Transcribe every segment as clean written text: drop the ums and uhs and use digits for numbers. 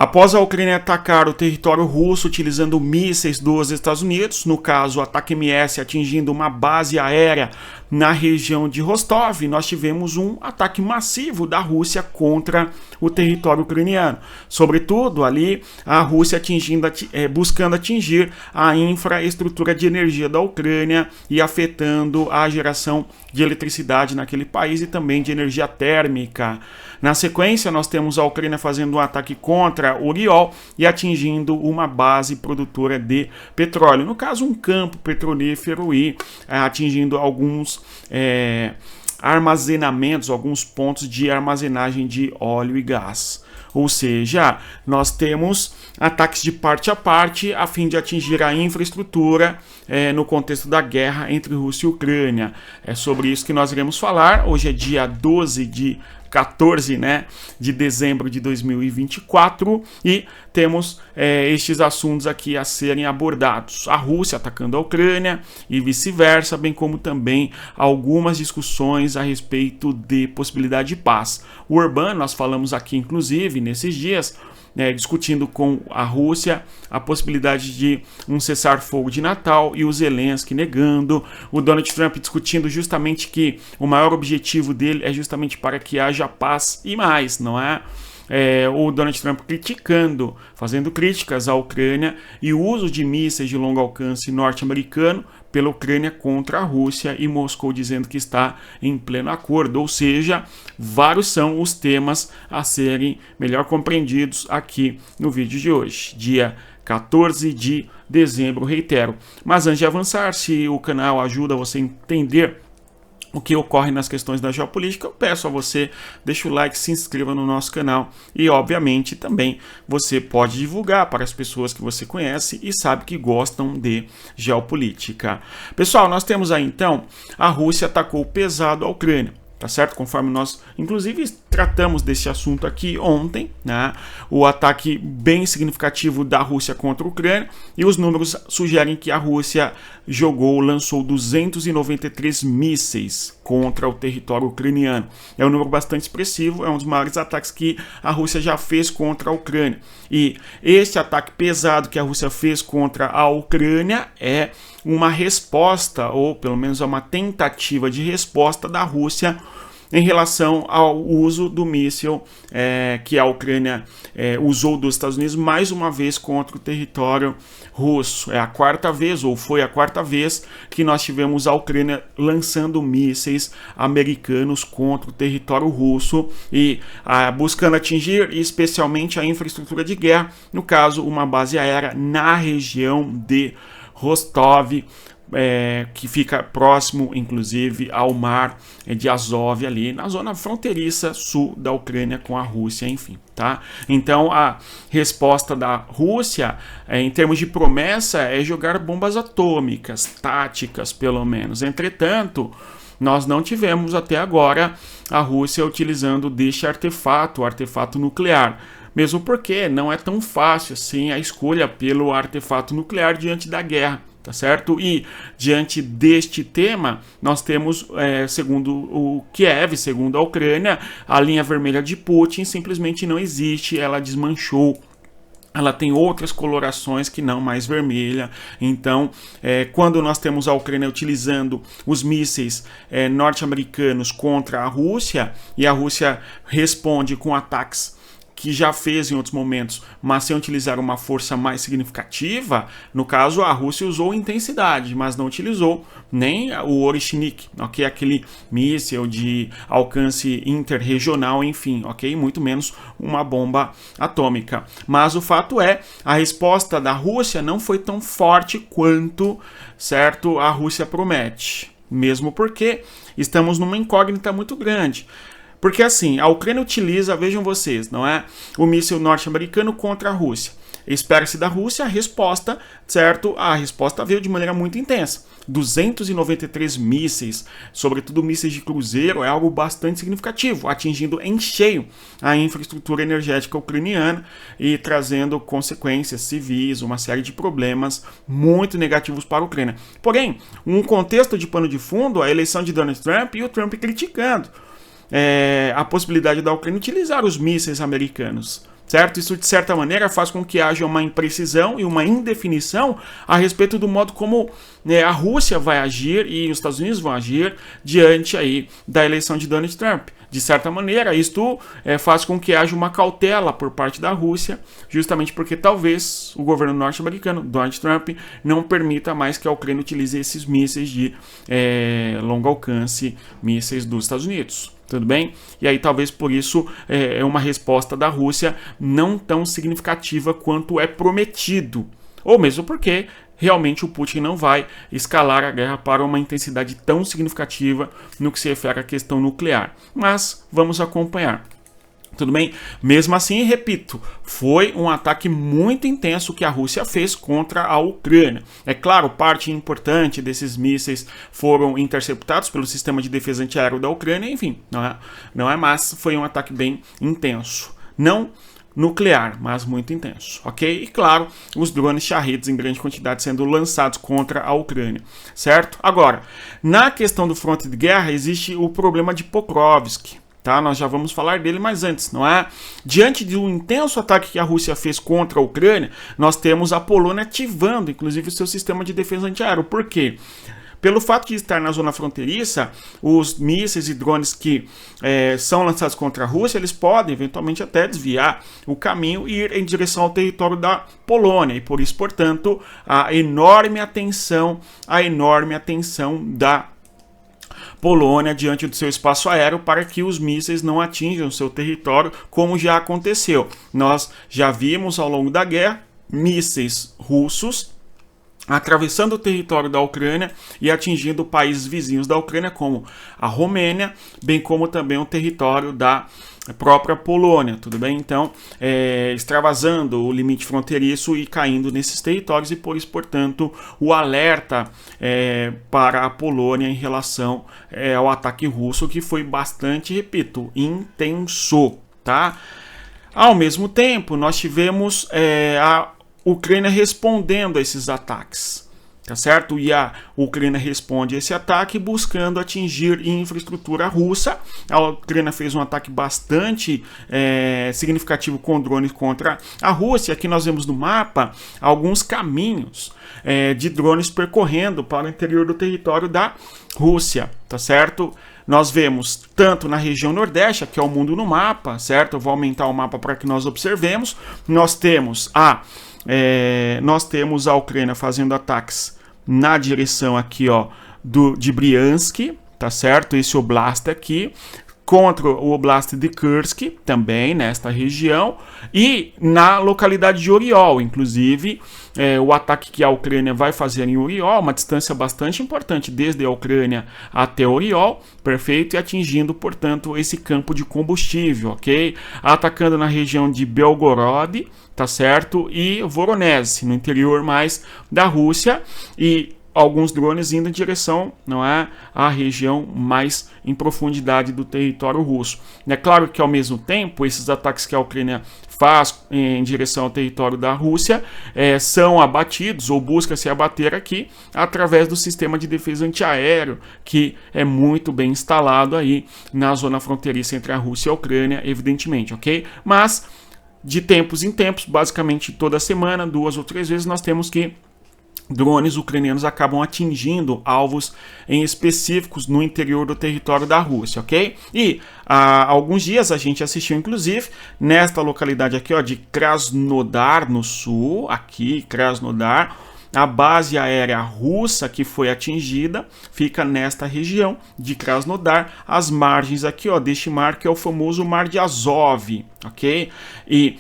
Após a Ucrânia atacar o território russo utilizando mísseis dos Estados Unidos, no caso o ataque MS atingindo uma base aérea na região de Rostov, nós tivemos um ataque massivo da Rússia contra o território ucraniano. Sobretudo ali a Rússia buscando atingir a infraestrutura de energia da Ucrânia e afetando a geração de eletricidade naquele país e também de energia térmica. Na sequência, nós temos a Ucrânia fazendo um ataque contra Oriol e atingindo uma base produtora de petróleo, no caso um campo petrolífero, e atingindo alguns armazenamentos, alguns pontos de armazenagem de óleo e gás. Ou seja, nós temos ataques de parte a parte a fim de atingir a infraestrutura no contexto da guerra entre Rússia e Ucrânia. É sobre isso que nós iremos falar. Hoje é dia 14 de dezembro de 2024 e temos estes assuntos aqui a serem abordados. A Rússia atacando a Ucrânia e vice-versa, bem como também algumas discussões a respeito de possibilidade de paz. O Orbán, nós falamos aqui inclusive nesses dias, discutindo com a Rússia a possibilidade de um cessar-fogo de Natal e o Zelensky negando, o Donald Trump discutindo justamente que o maior objetivo dele é justamente para que haja paz e mais, não é? O Donald Trump criticando, fazendo críticas à Ucrânia e o uso de mísseis de longo alcance norte-americano pela Ucrânia contra a Rússia e Moscou dizendo que está em pleno acordo. Ou seja, vários são os temas a serem melhor compreendidos aqui no vídeo de hoje, dia 14 de dezembro, reitero. Mas antes de avançar, se o canal ajuda você a entender o que ocorre nas questões da geopolítica, eu peço a você, deixa o like, se inscreva no nosso canal e, obviamente, também você pode divulgar para as pessoas que você conhece e sabe que gostam de geopolítica. Pessoal, nós temos aí, então, a Rússia atacou pesado a Ucrânia. Tá certo? Conforme nós, inclusive, tratamos desse assunto aqui ontem, né? O ataque bem significativo da Rússia contra a Ucrânia, e os números sugerem que a Rússia lançou 293 mísseis contra o território ucraniano. É um número bastante expressivo, é um dos maiores ataques que a Rússia já fez contra a Ucrânia. E este ataque pesado que a Rússia fez contra a Ucrânia é uma resposta, ou pelo menos é uma tentativa de resposta da Rússia em relação ao uso do míssil que a Ucrânia usou dos Estados Unidos mais uma vez contra o território russo. É a quarta vez, ou foi a quarta vez, que nós tivemos a Ucrânia lançando mísseis americanos contra o território russo e buscando atingir especialmente a infraestrutura de guerra, no caso uma base aérea na região de Rostov, que fica próximo, inclusive, ao mar de Azov, ali na zona fronteiriça sul da Ucrânia com a Rússia, enfim, tá? Então, a resposta da Rússia, em termos de promessa, é jogar bombas atômicas, táticas, pelo menos. Entretanto, nós não tivemos até agora a Rússia utilizando deste artefato, o artefato nuclear. Mesmo porque não é tão fácil assim a escolha pelo artefato nuclear diante da guerra, tá certo? E diante deste tema, nós temos, segundo o Kiev, segundo a Ucrânia, a linha vermelha de Putin simplesmente não existe, ela desmanchou. Ela tem outras colorações que não mais vermelha. Então, quando nós temos a Ucrânia utilizando os mísseis norte-americanos contra a Rússia, e a Rússia responde com ataques que já fez em outros momentos, mas sem utilizar uma força mais significativa, no caso a Rússia usou intensidade, mas não utilizou nem o Orishnik, ok? Aquele míssil de alcance interregional, enfim, ok? Muito menos uma bomba atômica. Mas o fato é, a resposta da Rússia não foi tão forte quanto, certo, a Rússia promete. Mesmo porque estamos numa incógnita muito grande. Porque assim, a Ucrânia utiliza, vejam vocês, não é? O míssil norte-americano contra a Rússia. Espera-se da Rússia a resposta, certo? A resposta veio de maneira muito intensa. 293 mísseis, sobretudo mísseis de cruzeiro, é algo bastante significativo, atingindo em cheio a infraestrutura energética ucraniana e trazendo consequências civis, uma série de problemas muito negativos para a Ucrânia. Porém, um contexto de pano de fundo, a eleição de Donald Trump e o Trump criticando a possibilidade da Ucrânia utilizar os mísseis americanos, certo? Isso, de certa maneira, faz com que haja uma imprecisão e uma indefinição a respeito do modo como, né, a Rússia vai agir e os Estados Unidos vão agir diante aí da eleição de Donald Trump. De certa maneira, isto faz com que haja uma cautela por parte da Rússia, justamente porque talvez o governo norte-americano, Donald Trump, não permita mais que a Ucrânia utilize esses mísseis de longo alcance, mísseis dos Estados Unidos. Tudo bem? E aí talvez por isso é uma resposta da Rússia não tão significativa quanto é prometido. Ou mesmo porque realmente o Putin não vai escalar a guerra para uma intensidade tão significativa no que se refere à questão nuclear. Mas vamos acompanhar. Tudo bem? Mesmo assim, repito, foi um ataque muito intenso que a Rússia fez contra a Ucrânia. É claro, parte importante desses mísseis foram interceptados pelo sistema de defesa antiaéreo da Ucrânia, enfim, não é, mas foi um ataque bem intenso. Não nuclear, mas muito intenso, ok? E claro, os drones Shahed em grande quantidade sendo lançados contra a Ucrânia, certo? Agora, na questão do fronte de guerra, existe o problema de Pokrovsk. Tá? Nós já vamos falar dele, mas antes, não é? Diante de um intenso ataque que a Rússia fez contra a Ucrânia, nós temos a Polônia ativando, inclusive, o seu sistema de defesa antiaéreo. Por quê? Pelo fato de estar na zona fronteiriça, os mísseis e drones que são lançados contra a Rússia, eles podem, eventualmente, até desviar o caminho e ir em direção ao território da Polônia. E por isso, portanto, a enorme atenção da Polônia diante do seu espaço aéreo para que os mísseis não atinjam seu território, como já aconteceu. Nós já vimos ao longo da guerra mísseis russos atravessando o território da Ucrânia e atingindo países vizinhos da Ucrânia, como a Romênia, bem como também o território da própria Polônia, tudo bem? Então, extravasando o limite fronteiriço e caindo nesses territórios, e por isso, portanto, o alerta para a Polônia em relação ao ataque russo, que foi bastante, repito, intenso, tá? Ao mesmo tempo, nós tivemos a Ucrânia respondendo a esses ataques, tá certo? E a Ucrânia responde a esse ataque buscando atingir infraestrutura russa. A Ucrânia fez um ataque bastante significativo com drones contra a Rússia. Aqui nós vemos no mapa alguns caminhos de drones percorrendo para o interior do território da Rússia, tá certo? Nós vemos tanto na região nordeste, aqui é o mundo no mapa, certo? Eu vou aumentar o mapa para que nós observemos. Nós temos a Ucrânia fazendo ataques na direção aqui, ó, de Briansk, tá certo? Esse oblast aqui, contra o oblast de Kursk, também nesta região, e na localidade de Oriol, inclusive, o ataque que a Ucrânia vai fazer em Oriol, uma distância bastante importante desde a Ucrânia até Oriol, perfeito, e atingindo, portanto, esse campo de combustível, ok? Atacando na região de Belgorod, tá certo? E Voronezh, no interior mais da Rússia, e alguns drones indo em direção, não é, à região mais em profundidade do território russo. É claro que, ao mesmo tempo, esses ataques que a Ucrânia faz em direção ao território da Rússia são abatidos, ou busca se abater aqui, através do sistema de defesa antiaéreo, que é muito bem instalado aí na zona fronteiriça entre a Rússia e a Ucrânia, evidentemente, ok? Mas, de tempos em tempos, basicamente toda semana, 2 ou 3 vezes, nós temos que drones ucranianos acabam atingindo alvos em específicos no interior do território da Rússia, ok? E há alguns dias a gente assistiu, inclusive, nesta localidade aqui, ó, de Krasnodar, no sul, aqui, Krasnodar, a base aérea russa que foi atingida fica nesta região de Krasnodar, às margens aqui, ó, deste mar que é o famoso Mar de Azov, ok? E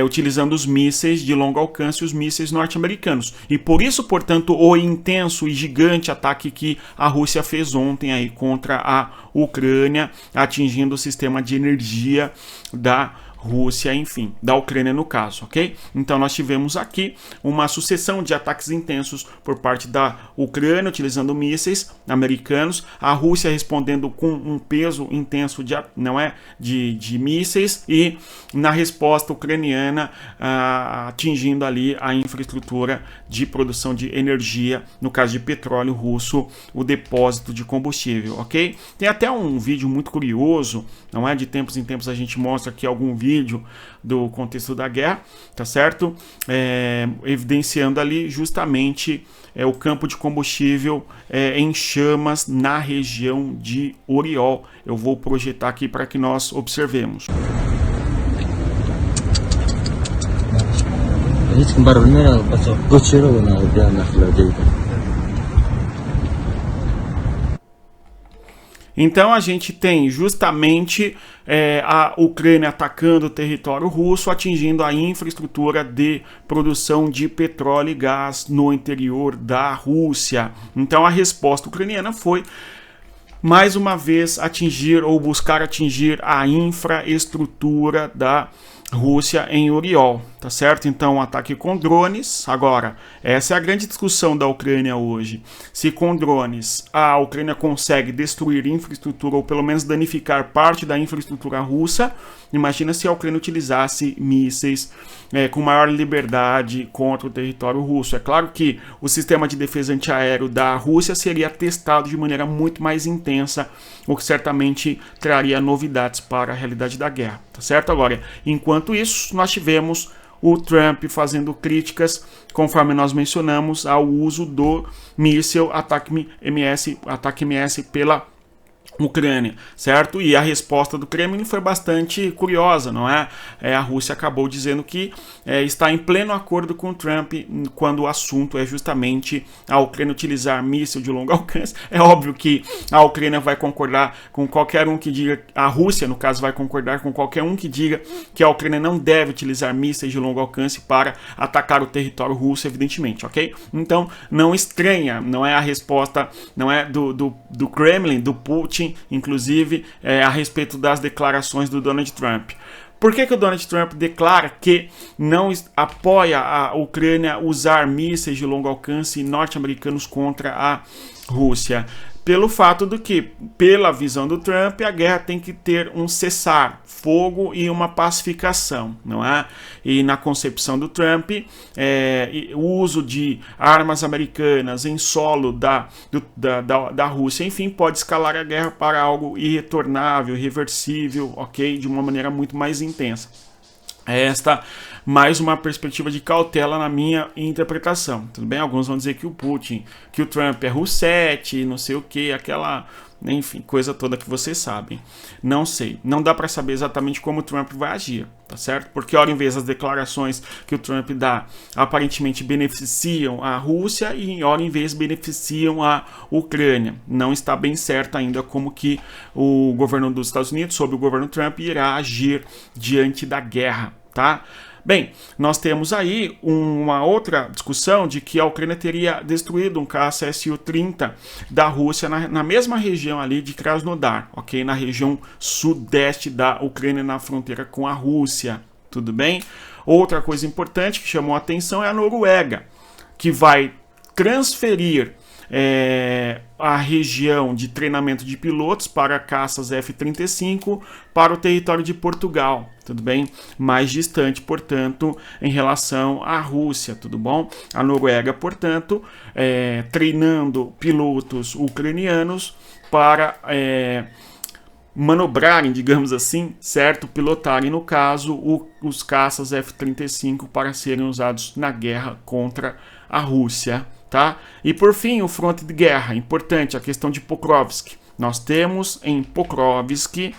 utilizando os mísseis de longo alcance, os mísseis norte-americanos. E por isso, portanto, o intenso e gigante ataque que a Rússia fez ontem aí contra a Ucrânia, atingindo o sistema de energia da Rússia, enfim, da Ucrânia no caso, ok? Então nós tivemos aqui uma sucessão de ataques intensos por parte da Ucrânia, utilizando mísseis americanos, a Rússia respondendo com um peso intenso de mísseis, e na resposta ucraniana atingindo ali a infraestrutura de produção de energia, no caso de petróleo russo, o depósito de combustível, ok? Tem até um vídeo muito curioso, não é? De tempos em tempos a gente mostra aqui algum vídeo vídeo do contexto da guerra, tá certo? Evidenciando ali justamente o campo de combustível em chamas na região de Oriol. Eu vou projetar aqui para que nós observemos. Então a gente tem justamente a Ucrânia atacando o território russo, atingindo a infraestrutura de produção de petróleo e gás no interior da Rússia. Então a resposta ucraniana foi, mais uma vez, atingir ou buscar atingir a infraestrutura da Rússia em Oriol, tá certo? Então, um ataque com drones. Agora, essa é a grande discussão da Ucrânia hoje. Se com drones a Ucrânia consegue destruir infraestrutura ou pelo menos danificar parte da infraestrutura russa, imagina se a Ucrânia utilizasse mísseis com maior liberdade contra o território russo. É claro que o sistema de defesa antiaéreo da Rússia seria testado de maneira muito mais intensa, o que certamente traria novidades para a realidade da guerra, tá certo? Agora, enquanto isso, nós tivemos o Trump fazendo críticas, conforme nós mencionamos, ao uso do míssil Ataque-MS pela Ucrânia, certo? E a resposta do Kremlin foi bastante curiosa, não é? A Rússia acabou dizendo que está em pleno acordo com o Trump quando o assunto é justamente a Ucrânia utilizar míssil de longo alcance. É óbvio que a Ucrânia vai concordar com qualquer um que diga, a Rússia, no caso, vai concordar com qualquer um que diga que a Ucrânia não deve utilizar mísseis de longo alcance para atacar o território russo, evidentemente, ok? Então, não estranha, não é a resposta, não é do Kremlin, do Putin, inclusive a respeito das declarações do Donald Trump. Por que o Donald Trump declara que não apoia a Ucrânia usar mísseis de longo alcance norte-americanos contra a Rússia? Pelo fato de que, pela visão do Trump, a guerra tem que ter um cessar-fogo e uma pacificação, não é? E na concepção do Trump, o uso de armas americanas em solo da Rússia, enfim, pode escalar a guerra para algo irretornável, irreversível, ok? De uma maneira muito mais intensa. Esta mais uma perspectiva de cautela na minha interpretação. Tudo bem? Alguns vão dizer que o Putin, que o Trump é Roussetti, não sei o que, aquela, enfim, coisa toda que vocês sabem. Não sei. Não dá para saber exatamente como o Trump vai agir, tá certo? Porque, ora, em vez as declarações que o Trump dá aparentemente beneficiam a Rússia e, ora, em vez beneficiam a Ucrânia. Não está bem certo ainda como que o governo dos Estados Unidos, sob o governo Trump, irá agir diante da guerra, tá? Bem, nós temos aí uma outra discussão de que a Ucrânia teria destruído um caça Su-30 da Rússia na mesma região ali de Krasnodar, ok? Na região sudeste da Ucrânia, na fronteira com a Rússia, tudo bem? Outra coisa importante que chamou a atenção é a Noruega, que vai transferir a região de treinamento de pilotos para caças F-35 para o território de Portugal, tudo bem? Mais distante, portanto, em relação à Rússia, tudo bom? A Noruega, portanto, treinando pilotos ucranianos para manobrarem, digamos assim, certo? Pilotarem, no caso, os caças F-35 para serem usados na guerra contra a Rússia, tá? E por fim, o fronte de guerra, importante, a questão de Pokrovsk. Nós temos em Pokrovsk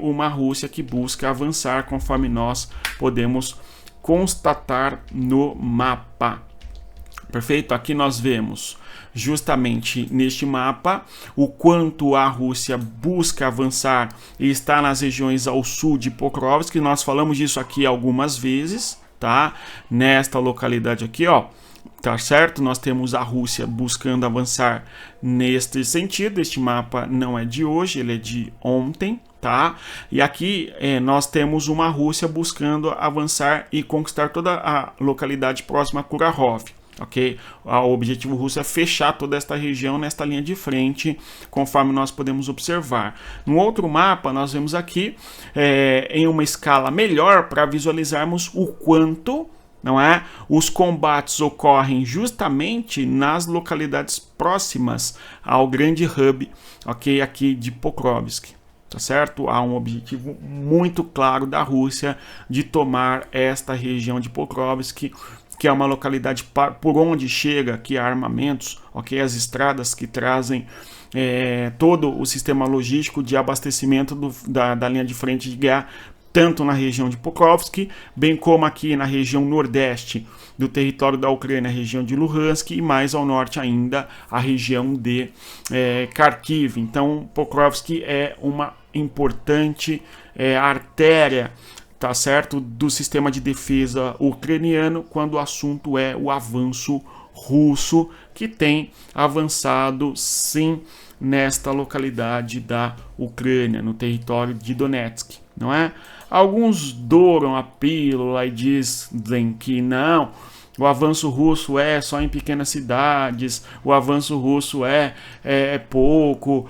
uma Rússia que busca avançar, conforme nós podemos constatar no mapa. Perfeito? Aqui nós vemos justamente neste mapa o quanto a Rússia busca avançar e está nas regiões ao sul de Pokrovsk. Nós falamos disso aqui algumas vezes, tá? Nesta localidade aqui, ó. Tá certo? Nós temos a Rússia buscando avançar neste sentido. Este mapa não é de hoje, ele é de ontem, tá? E aqui nós temos uma Rússia buscando avançar e conquistar toda a localidade próxima a Kurakhov, ok? O objetivo russo é fechar toda esta região nesta linha de frente, conforme nós podemos observar. No outro mapa, nós vemos aqui em uma escala melhor para visualizarmos o quanto, não é? Os combates ocorrem justamente nas localidades próximas ao grande hub, ok? Aqui de Pokrovsk, tá certo? Há um objetivo muito claro da Rússia de tomar esta região de Pokrovsk, que é uma localidade por onde chega aqui armamentos, ok? As estradas que trazem todo o sistema logístico de abastecimento da linha de frente de guerra, tanto na região de Pokrovsk, bem como aqui na região nordeste do território da Ucrânia, a região de Luhansk, e mais ao norte ainda a região de Kharkiv. Então, Pokrovsk é uma importante artéria, tá certo, do sistema de defesa ucraniano, quando o assunto é o avanço russo, que tem avançado sim nesta localidade da Ucrânia, no território de Donetsk, não é? Alguns douram a pílula e dizem que não, o avanço russo é só em pequenas cidades, o avanço russo é pouco,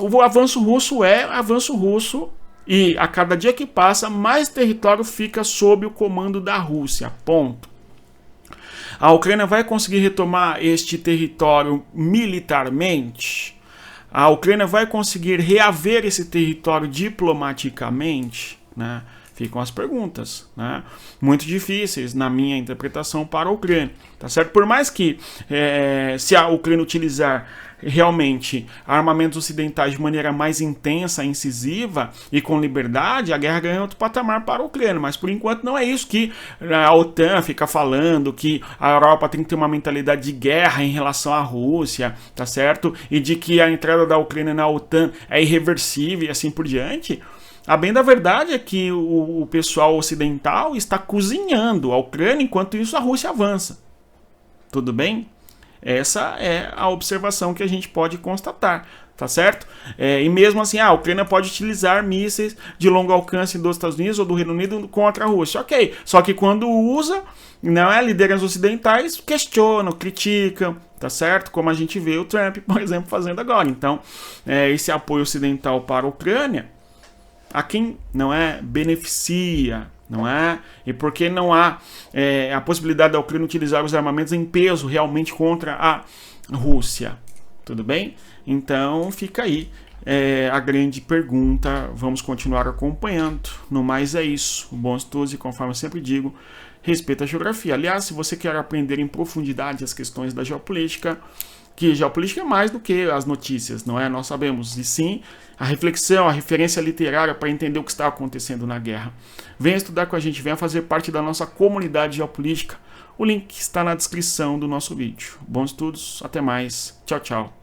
o avanço russo é avanço russo, e a cada dia que passa, mais território fica sob o comando da Rússia, ponto. A Ucrânia vai conseguir retomar este território militarmente? A Ucrânia vai conseguir reaver esse território diplomaticamente? Né? Ficam as perguntas, né? Muito difíceis na minha interpretação para a Ucrânia, tá certo? Por mais que se a Ucrânia utilizar realmente armamentos ocidentais de maneira mais intensa, incisiva e com liberdade, a guerra ganha outro patamar para a Ucrânia, mas por enquanto não é isso que a OTAN fica falando, que a Europa tem que ter uma mentalidade de guerra em relação à Rússia, tá certo? E de que a entrada da Ucrânia na OTAN é irreversível e assim por diante. A bem da verdade é que o pessoal ocidental está cozinhando a Ucrânia, enquanto isso a Rússia avança. Tudo bem? Essa é a observação que a gente pode constatar, tá certo? E mesmo assim, a Ucrânia pode utilizar mísseis de longo alcance dos Estados Unidos ou do Reino Unido contra a Rússia, ok. Só que quando usa, lideranças ocidentais questionam, criticam, tá certo? Como a gente vê o Trump, por exemplo, fazendo agora. Então, esse apoio ocidental para a Ucrânia, a quem beneficia, não é? E porque não há a possibilidade da Ucrânia utilizar os armamentos em peso realmente contra a Rússia. Tudo bem? Então fica aí a grande pergunta. Vamos continuar acompanhando. No mais é isso. Bons estudos e, conforme eu sempre digo, respeita a geografia. Aliás, se você quer aprender em profundidade as questões da geopolítica, que geopolítica é mais do que as notícias, não é? Nós sabemos, e sim a reflexão, a referência literária para entender o que está acontecendo na guerra. Venha estudar com a gente, venha fazer parte da nossa comunidade geopolítica. O link está na descrição do nosso vídeo. Bons estudos, até mais, tchau, tchau.